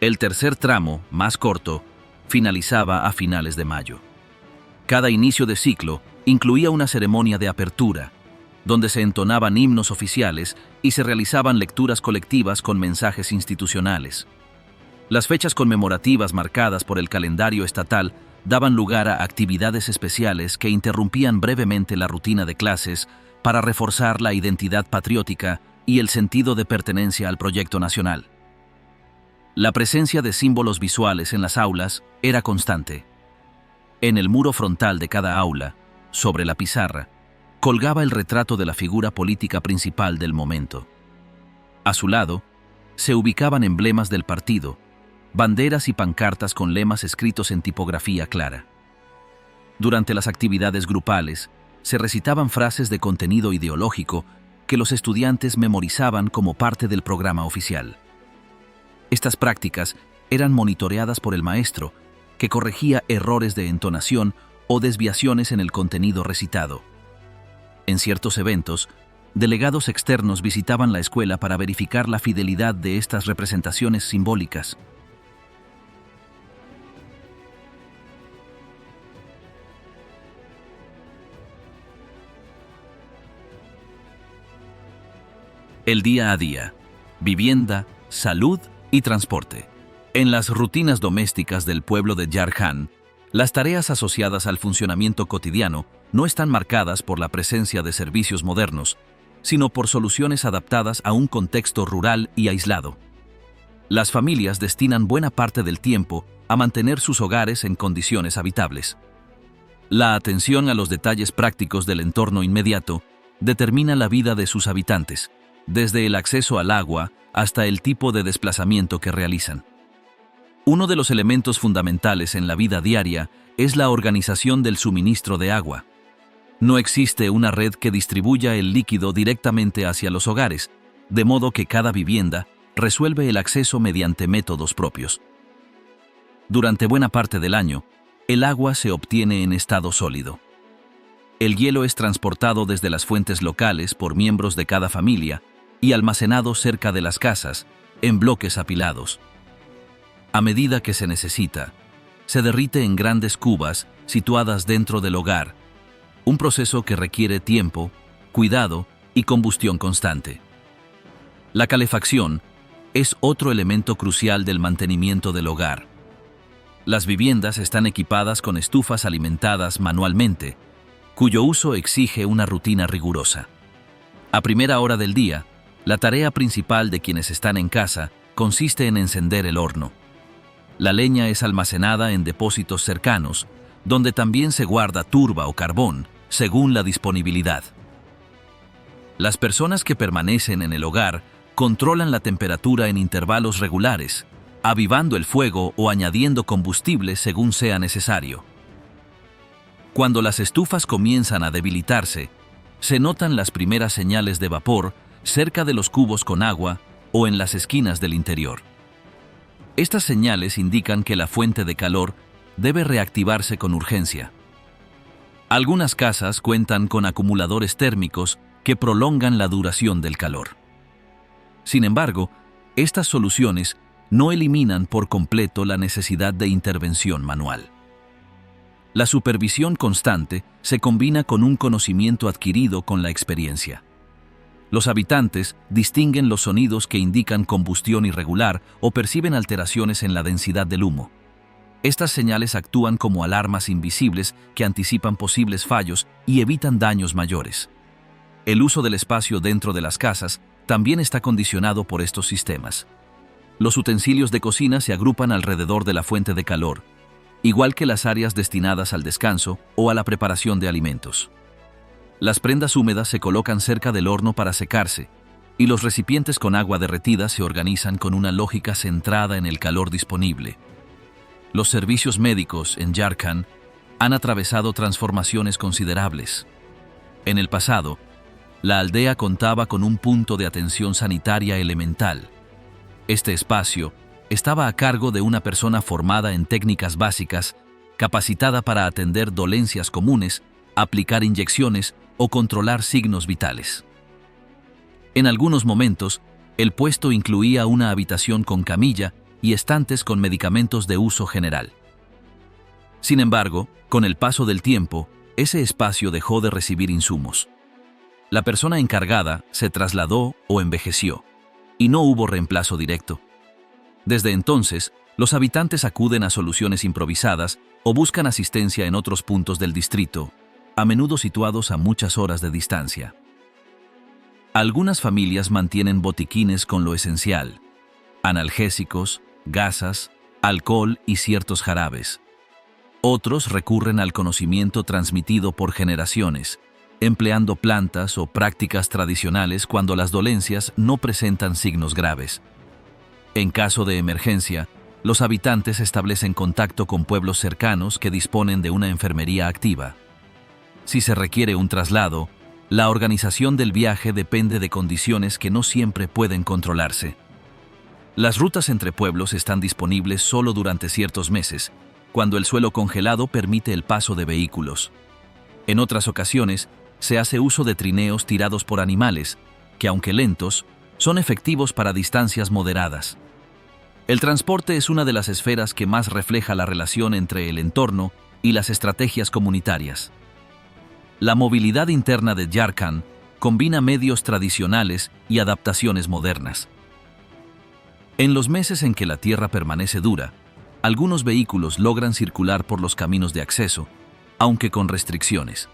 El tercer tramo, más corto, finalizaba a finales de mayo. Cada inicio de ciclo incluía una ceremonia de apertura, donde se entonaban himnos oficiales y se realizaban lecturas colectivas con mensajes institucionales. Las fechas conmemorativas marcadas por el calendario estatal daban lugar a actividades especiales que interrumpían brevemente la rutina de clases para reforzar la identidad patriótica y el sentido de pertenencia al proyecto nacional. La presencia de símbolos visuales en las aulas era constante. En el muro frontal de cada aula, sobre la pizarra, colgaba el retrato de la figura política principal del momento. A su lado, se ubicaban emblemas del partido, banderas y pancartas con lemas escritos en tipografía clara. Durante las actividades grupales, se recitaban frases de contenido ideológico que los estudiantes memorizaban como parte del programa oficial. Estas prácticas eran monitoreadas por el maestro, que corregía errores de entonación o desviaciones en el contenido recitado. En ciertos eventos, delegados externos visitaban la escuela para verificar la fidelidad de estas representaciones simbólicas. El día a día, vivienda, salud y transporte. En las rutinas domésticas del pueblo de Jharkhand, las tareas asociadas al funcionamiento cotidiano no están marcadas por la presencia de servicios modernos, sino por soluciones adaptadas a un contexto rural y aislado. Las familias destinan buena parte del tiempo a mantener sus hogares en condiciones habitables. La atención a los detalles prácticos del entorno inmediato determina la vida de sus habitantes, desde el acceso al agua hasta el tipo de desplazamiento que realizan. Uno de los elementos fundamentales en la vida diaria es la organización del suministro de agua. No existe una red que distribuya el líquido directamente hacia los hogares, de modo que cada vivienda resuelve el acceso mediante métodos propios. Durante buena parte del año, el agua se obtiene en estado sólido. El hielo es transportado desde las fuentes locales por miembros de cada familia y almacenado cerca de las casas, en bloques apilados. A medida que se necesita, se derrite en grandes cubas situadas dentro del hogar, un proceso que requiere tiempo, cuidado y combustión constante. La calefacción es otro elemento crucial del mantenimiento del hogar. Las viviendas están equipadas con estufas alimentadas manualmente, cuyo uso exige una rutina rigurosa. A primera hora del día, la tarea principal de quienes están en casa consiste en encender el horno. La leña es almacenada en depósitos cercanos, donde también se guarda turba o carbón, según la disponibilidad. Las personas que permanecen en el hogar controlan la temperatura en intervalos regulares, avivando el fuego o añadiendo combustible según sea necesario. Cuando las estufas comienzan a debilitarse, se notan las primeras señales de vapor cerca de los cubos con agua o en las esquinas del interior. Estas señales indican que la fuente de calor debe reactivarse con urgencia. Algunas casas cuentan con acumuladores térmicos que prolongan la duración del calor. Sin embargo, estas soluciones no eliminan por completo la necesidad de intervención manual. La supervisión constante se combina con un conocimiento adquirido con la experiencia. Los habitantes distinguen los sonidos que indican combustión irregular o perciben alteraciones en la densidad del humo. Estas señales actúan como alarmas invisibles que anticipan posibles fallos y evitan daños mayores. El uso del espacio dentro de las casas también está condicionado por estos sistemas. Los utensilios de cocina se agrupan alrededor de la fuente de calor, igual que las áreas destinadas al descanso o a la preparación de alimentos. Las prendas húmedas se colocan cerca del horno para secarse, y los recipientes con agua derretida se organizan con una lógica centrada en el calor disponible. Los servicios médicos en Jharkhand han atravesado transformaciones considerables. En el pasado, la aldea contaba con un punto de atención sanitaria elemental. Este espacio estaba a cargo de una persona formada en técnicas básicas, capacitada para atender dolencias comunes, aplicar inyecciones o controlar signos vitales. En algunos momentos, el puesto incluía una habitación con camilla y estantes con medicamentos de uso general. Sin embargo, con el paso del tiempo, ese espacio dejó de recibir insumos. La persona encargada se trasladó o envejeció, y no hubo reemplazo directo. Desde entonces, los habitantes acuden a soluciones improvisadas o buscan asistencia en otros puntos del distrito, a menudo situados a muchas horas de distancia. Algunas familias mantienen botiquines con lo esencial: analgésicos, gasas, alcohol y ciertos jarabes. Otros recurren al conocimiento transmitido por generaciones, empleando plantas o prácticas tradicionales cuando las dolencias no presentan signos graves. En caso de emergencia, los habitantes establecen contacto con pueblos cercanos que disponen de una enfermería activa. Si se requiere un traslado, la organización del viaje depende de condiciones que no siempre pueden controlarse. Las rutas entre pueblos están disponibles solo durante ciertos meses, cuando el suelo congelado permite el paso de vehículos. En otras ocasiones, se hace uso de trineos tirados por animales, que aunque lentos, son efectivos para distancias moderadas. El transporte es una de las esferas que más refleja la relación entre el entorno y las estrategias comunitarias. La movilidad interna de Jharkhand combina medios tradicionales y adaptaciones modernas. En los meses en que la tierra permanece dura, algunos vehículos logran circular por los caminos de acceso, aunque con restricciones.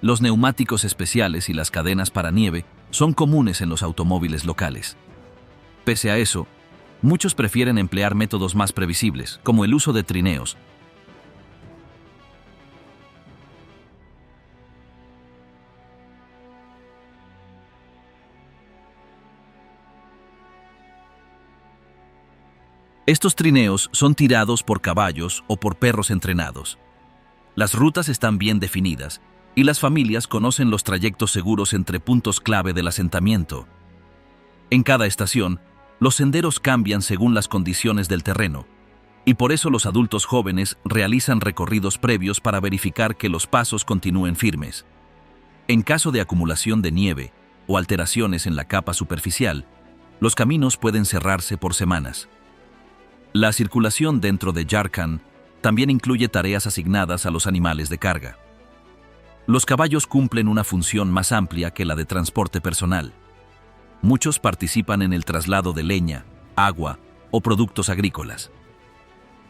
Los neumáticos especiales y las cadenas para nieve son comunes en los automóviles locales. Pese a eso, muchos prefieren emplear métodos más previsibles, como el uso de trineos. Estos trineos son tirados por caballos o por perros entrenados. Las rutas están bien definidas y las familias conocen los trayectos seguros entre puntos clave del asentamiento. En cada estación, los senderos cambian según las condiciones del terreno, y por eso los adultos jóvenes realizan recorridos previos para verificar que los pasos continúen firmes. En caso de acumulación de nieve o alteraciones en la capa superficial, los caminos pueden cerrarse por semanas. La circulación dentro de Jharkhand también incluye tareas asignadas a los animales de carga. Los caballos cumplen una función más amplia que la de transporte personal. Muchos participan en el traslado de leña, agua o productos agrícolas.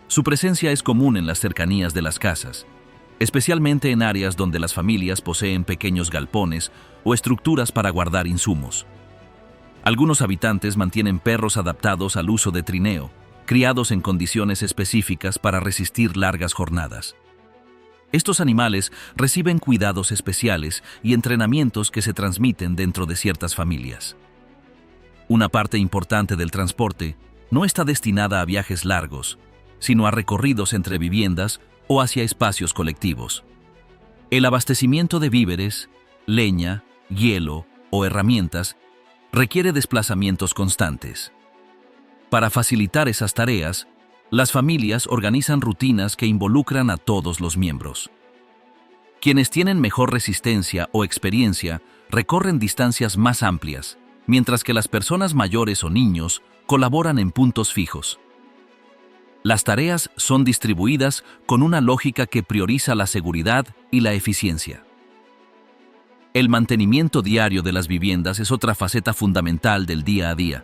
Su presencia es común en las cercanías de las casas, especialmente en áreas donde las familias poseen pequeños galpones o estructuras para guardar insumos. Algunos habitantes mantienen perros adaptados al uso de trineo, criados en condiciones específicas para resistir largas jornadas. Estos animales reciben cuidados especiales y entrenamientos que se transmiten dentro de ciertas familias. Una parte importante del transporte no está destinada a viajes largos, sino a recorridos entre viviendas o hacia espacios colectivos. El abastecimiento de víveres, leña, hielo o herramientas requiere desplazamientos constantes. Para facilitar esas tareas, las familias organizan rutinas que involucran a todos los miembros. Quienes tienen mejor resistencia o experiencia recorren distancias más amplias, mientras que las personas mayores o niños colaboran en puntos fijos. Las tareas son distribuidas con una lógica que prioriza la seguridad y la eficiencia. El mantenimiento diario de las viviendas es otra faceta fundamental del día a día.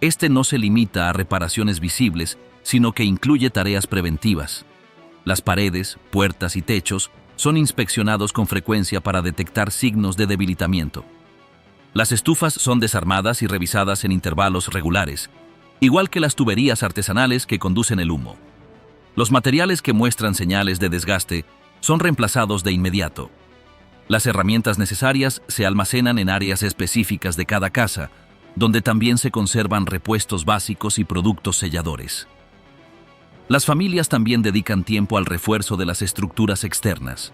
Este no se limita a reparaciones visibles, sino que incluye tareas preventivas. Las paredes, puertas y techos son inspeccionados con frecuencia para detectar signos de debilitamiento. Las estufas son desarmadas y revisadas en intervalos regulares, igual que las tuberías artesanales que conducen el humo. Los materiales que muestran señales de desgaste son reemplazados de inmediato. Las herramientas necesarias se almacenan en áreas específicas de cada casa, donde también se conservan repuestos básicos y productos selladores. Las familias también dedican tiempo al refuerzo de las estructuras externas.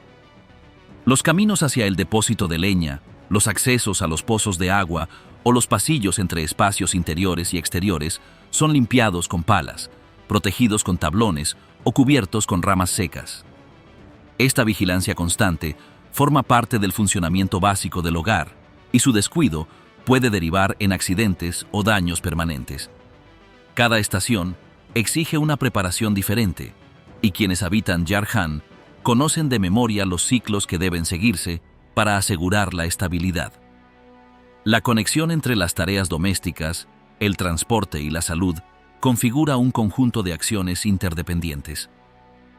Los caminos hacia el depósito de leña, los accesos a los pozos de agua o los pasillos entre espacios interiores y exteriores son limpiados con palas, protegidos con tablones o cubiertos con ramas secas. Esta vigilancia constante forma parte del funcionamiento básico del hogar y su descuido puede derivar en accidentes o daños permanentes. Cada estación exige una preparación diferente y quienes habitan Jharkhand conocen de memoria los ciclos que deben seguirse para asegurar la estabilidad. La conexión entre las tareas domésticas, el transporte y la salud configura un conjunto de acciones interdependientes.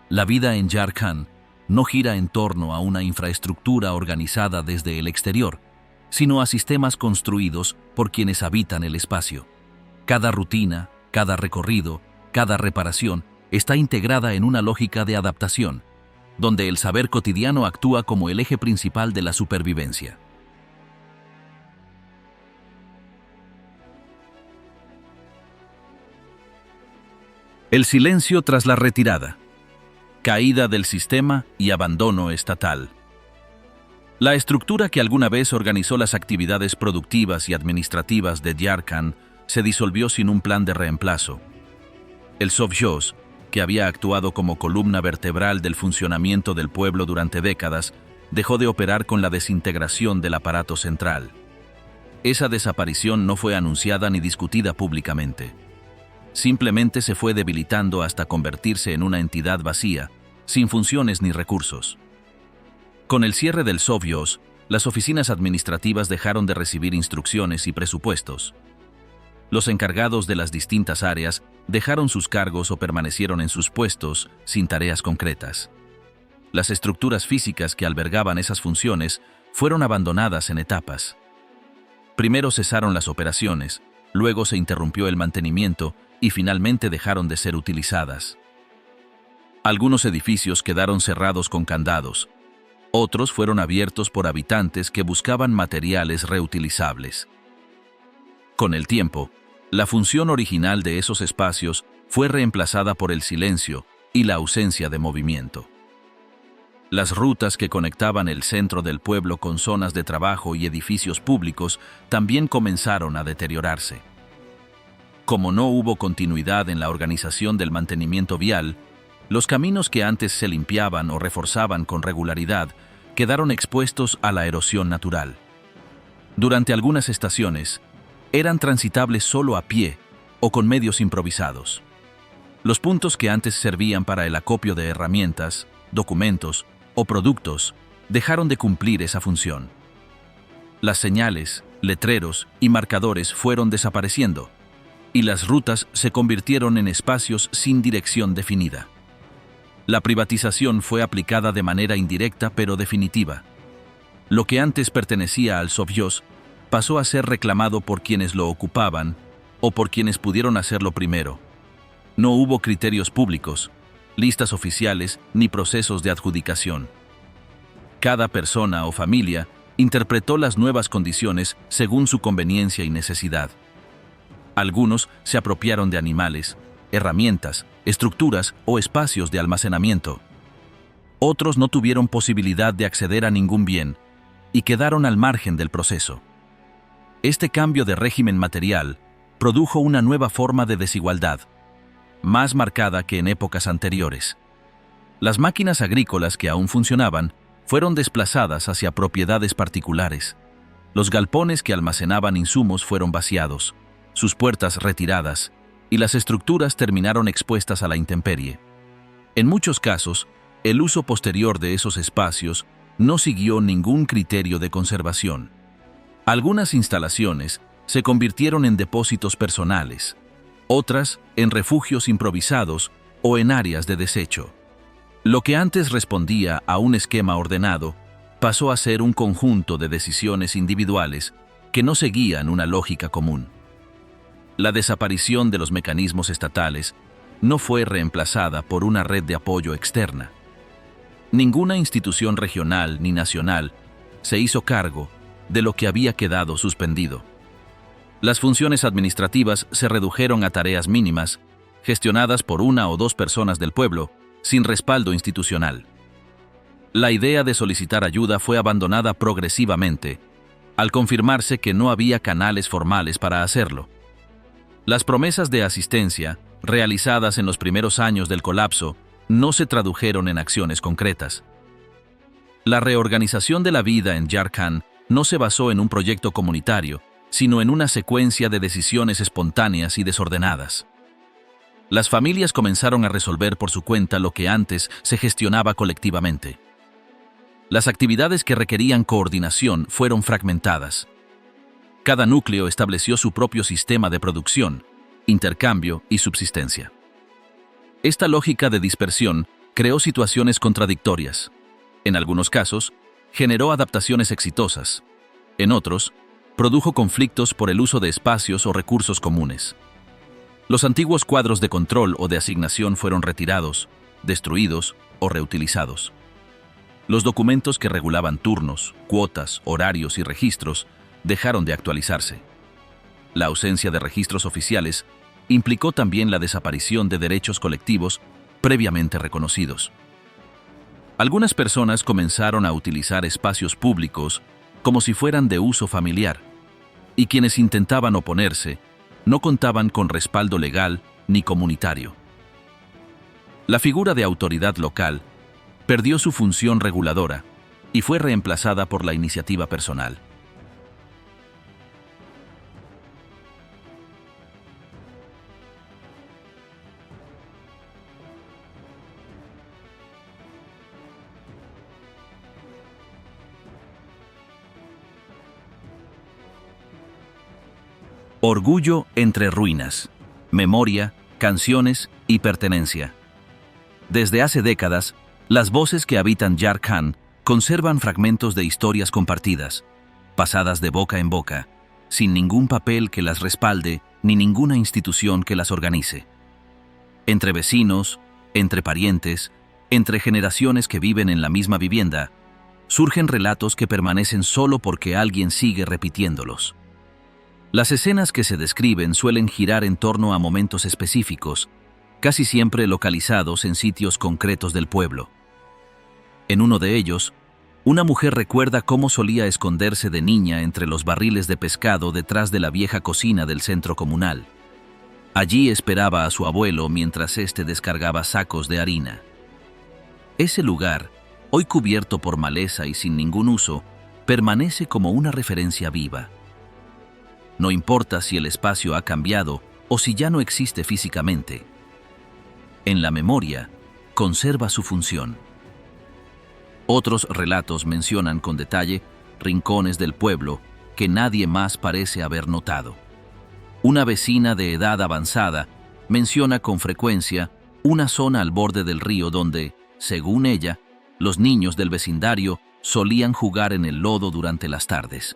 La vida en Jharkhand no gira en torno a una infraestructura organizada desde el exterior, sino a sistemas construidos por quienes habitan el espacio. Cada rutina, cada recorrido, cada reparación está integrada en una lógica de adaptación, donde el saber cotidiano actúa como el eje principal de la supervivencia. El silencio tras la retirada. Caída del sistema y abandono estatal. La estructura que alguna vez organizó las actividades productivas y administrativas de Jharkhand se disolvió sin un plan de reemplazo. El Sovjós, que había actuado como columna vertebral del funcionamiento del pueblo durante décadas, dejó de operar con la desintegración del aparato central. Esa desaparición no fue anunciada ni discutida públicamente. Simplemente se fue debilitando hasta convertirse en una entidad vacía, sin funciones ni recursos. Con el cierre del Sovjós, las oficinas administrativas dejaron de recibir instrucciones y presupuestos. Los encargados de las distintas áreas dejaron sus cargos o permanecieron en sus puestos sin tareas concretas. Las estructuras físicas que albergaban esas funciones fueron abandonadas en etapas. Primero cesaron las operaciones, luego se interrumpió el mantenimiento y finalmente dejaron de ser utilizadas. Algunos edificios quedaron cerrados con candados. Otros fueron abiertos por habitantes que buscaban materiales reutilizables. Con el tiempo, la función original de esos espacios fue reemplazada por el silencio y la ausencia de movimiento. Las rutas que conectaban el centro del pueblo con zonas de trabajo y edificios públicos también comenzaron a deteriorarse. Como no hubo continuidad en la organización del mantenimiento vial, los caminos que antes se limpiaban o reforzaban con regularidad quedaron expuestos a la erosión natural. Durante algunas estaciones, eran transitables solo a pie o con medios improvisados. Los puntos que antes servían para el acopio de herramientas, documentos o productos dejaron de cumplir esa función. Las señales, letreros y marcadores fueron desapareciendo, y las rutas se convirtieron en espacios sin dirección definida. La privatización fue aplicada de manera indirecta pero definitiva. Lo que antes pertenecía al Sovjós pasó a ser reclamado por quienes lo ocupaban o por quienes pudieron hacerlo primero. No hubo criterios públicos, listas oficiales ni procesos de adjudicación. Cada persona o familia interpretó las nuevas condiciones según su conveniencia y necesidad. Algunos se apropiaron de animales, herramientas, estructuras o espacios de almacenamiento. Otros no tuvieron posibilidad de acceder a ningún bien y quedaron al margen del proceso. Este cambio de régimen material produjo una nueva forma de desigualdad, más marcada que en épocas anteriores. Las máquinas agrícolas que aún funcionaban fueron desplazadas hacia propiedades particulares. Los galpones que almacenaban insumos fueron vaciados, sus puertas retiradas, y las estructuras terminaron expuestas a la intemperie. En muchos casos, el uso posterior de esos espacios no siguió ningún criterio de conservación. Algunas instalaciones se convirtieron en depósitos personales, otras en refugios improvisados o en áreas de desecho. Lo que antes respondía a un esquema ordenado pasó a ser un conjunto de decisiones individuales que no seguían una lógica común. La desaparición de los mecanismos estatales no fue reemplazada por una red de apoyo externa. Ninguna institución regional ni nacional se hizo cargo de lo que había quedado suspendido. Las funciones administrativas se redujeron a tareas mínimas, gestionadas por una o dos personas del pueblo, sin respaldo institucional. La idea de solicitar ayuda fue abandonada progresivamente, al confirmarse que no había canales formales para hacerlo. Las promesas de asistencia, realizadas en los primeros años del colapso, no se tradujeron en acciones concretas. La reorganización de la vida en Jharkhand no se basó en un proyecto comunitario, sino en una secuencia de decisiones espontáneas y desordenadas. Las familias comenzaron a resolver por su cuenta lo que antes se gestionaba colectivamente. Las actividades que requerían coordinación fueron fragmentadas. Cada núcleo estableció su propio sistema de producción, intercambio y subsistencia. Esta lógica de dispersión creó situaciones contradictorias. En algunos casos, generó adaptaciones exitosas. En otros, produjo conflictos por el uso de espacios o recursos comunes. Los antiguos cuadros de control o de asignación fueron retirados, destruidos o reutilizados. Los documentos que regulaban turnos, cuotas, horarios y registros dejaron de actualizarse. La ausencia de registros oficiales implicó también la desaparición de derechos colectivos previamente reconocidos. Algunas personas comenzaron a utilizar espacios públicos como si fueran de uso familiar, y quienes intentaban oponerse no contaban con respaldo legal ni comunitario. La figura de autoridad local perdió su función reguladora y fue reemplazada por la iniciativa personal. Orgullo entre ruinas, memoria, canciones y pertenencia. Desde hace décadas, las voces que habitan Jharkhand conservan fragmentos de historias compartidas, pasadas de boca en boca, sin ningún papel que las respalde ni ninguna institución que las organice. Entre vecinos, entre parientes, entre generaciones que viven en la misma vivienda, surgen relatos que permanecen solo porque alguien sigue repitiéndolos. Las escenas que se describen suelen girar en torno a momentos específicos, casi siempre localizados en sitios concretos del pueblo. En uno de ellos, una mujer recuerda cómo solía esconderse de niña entre los barriles de pescado detrás de la vieja cocina del centro comunal. Allí esperaba a su abuelo mientras éste descargaba sacos de harina. Ese lugar, hoy cubierto por maleza y sin ningún uso, permanece como una referencia viva. No importa si el espacio ha cambiado o si ya no existe físicamente. en la memoria, conserva su función. Otros relatos mencionan con detalle rincones del pueblo que nadie más parece haber notado. Una vecina de edad avanzada menciona con frecuencia una zona al borde del río donde, según ella, los niños del vecindario solían jugar en el lodo durante las tardes.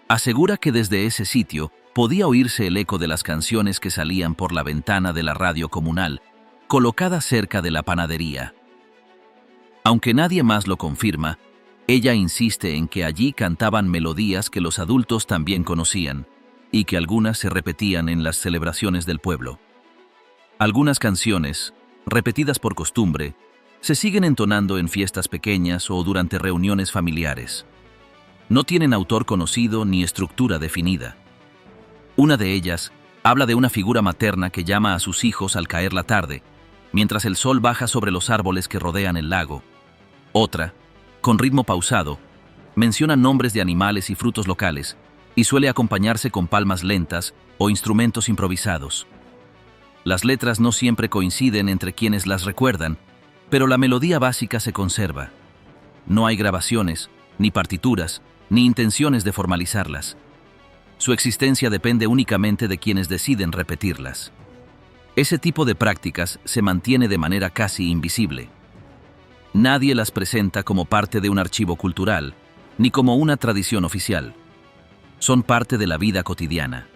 Asegura que desde ese sitio podía oírse el eco de las canciones que salían por la ventana de la radio comunal, colocada cerca de la panadería. Aunque nadie más lo confirma, ella insiste en que allí cantaban melodías que los adultos también conocían, y que algunas se repetían en las celebraciones del pueblo. Algunas canciones, repetidas por costumbre, se siguen entonando en fiestas pequeñas o durante reuniones familiares. No tienen autor conocido ni estructura definida. Una de ellas habla de una figura materna que llama a sus hijos al caer la tarde, mientras el sol baja sobre los árboles que rodean el lago. Otra, con ritmo pausado, menciona nombres de animales y frutos locales y suele acompañarse con palmas lentas o instrumentos improvisados. Las letras no siempre coinciden entre quienes las recuerdan, pero la melodía básica se conserva. No hay grabaciones, ni partituras, ni intenciones de formalizarlas. Su existencia depende únicamente de quienes deciden repetirlas. Ese tipo de prácticas se mantiene de manera casi invisible. Nadie las presenta como parte de un archivo cultural, ni como una tradición oficial. Son parte de la vida cotidiana.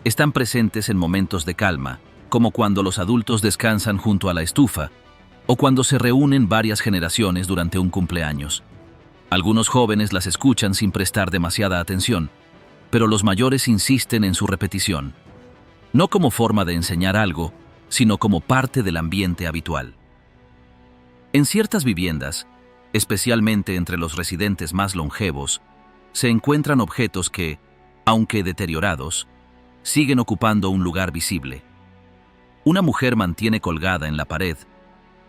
Están presentes en momentos de calma, como cuando los adultos descansan junto a la estufa, o cuando se reúnen varias generaciones durante un cumpleaños. Algunos jóvenes las escuchan sin prestar demasiada atención, pero los mayores insisten en su repetición, no como forma de enseñar algo, sino como parte del ambiente habitual. En ciertas viviendas, especialmente entre los residentes más longevos, se encuentran objetos que, aunque deteriorados, siguen ocupando un lugar visible. Una mujer mantiene colgada en la pared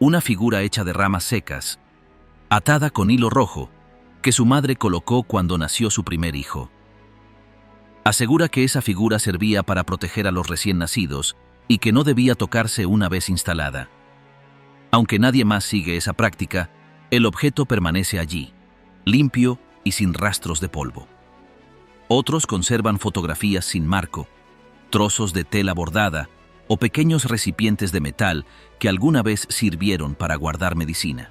una figura hecha de ramas secas, atada con hilo rojo, que su madre colocó cuando nació su primer hijo. Asegura que esa figura servía para proteger a los recién nacidos y que no debía tocarse una vez instalada. Aunque nadie más sigue esa práctica, el objeto permanece allí, limpio y sin rastros de polvo. Otros conservan fotografías sin marco, trozos de tela bordada o pequeños recipientes de metal que alguna vez sirvieron para guardar medicina.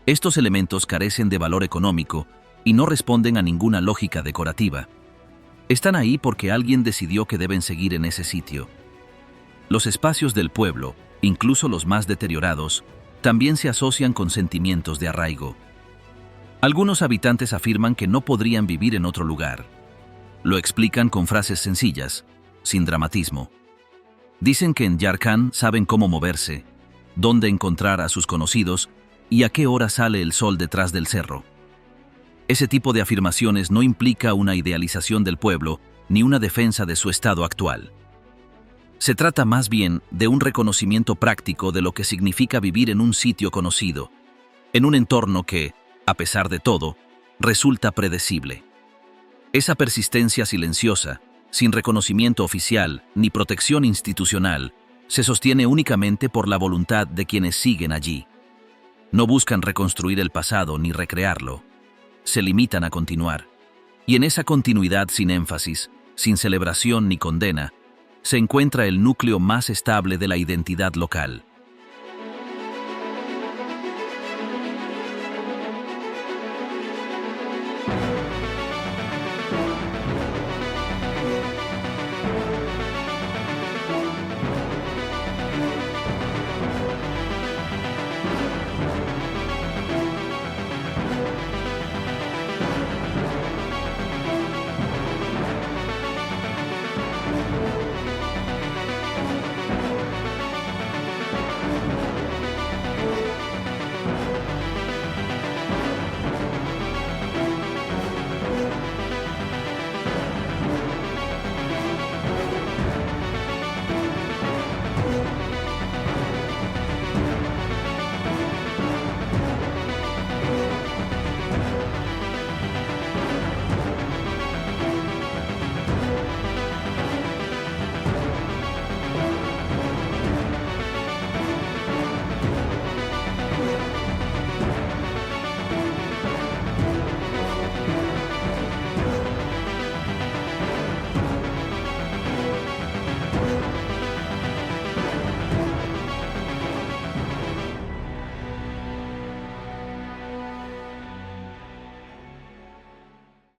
Estos elementos carecen de valor económico y no responden a ninguna lógica decorativa. Están ahí porque alguien decidió que deben seguir en ese sitio. Los espacios del pueblo, incluso los más deteriorados, también se asocian con sentimientos de arraigo. Algunos habitantes afirman que no podrían vivir en otro lugar. Lo explican con frases sencillas, sin dramatismo. Dicen que en Yarkand saben cómo moverse, dónde encontrar a sus conocidos y a qué hora sale el sol detrás del cerro. Ese tipo de afirmaciones no implica una idealización del pueblo ni una defensa de su estado actual. Se trata más bien de un reconocimiento práctico de lo que significa vivir en un sitio conocido, en un entorno que, a pesar de todo, resulta predecible. Esa persistencia silenciosa, sin reconocimiento oficial ni protección institucional, se sostiene únicamente por la voluntad de quienes siguen allí. No buscan reconstruir el pasado ni recrearlo. Se limitan a continuar. Y en esa continuidad sin énfasis, sin celebración ni condena, se encuentra el núcleo más estable de la identidad local.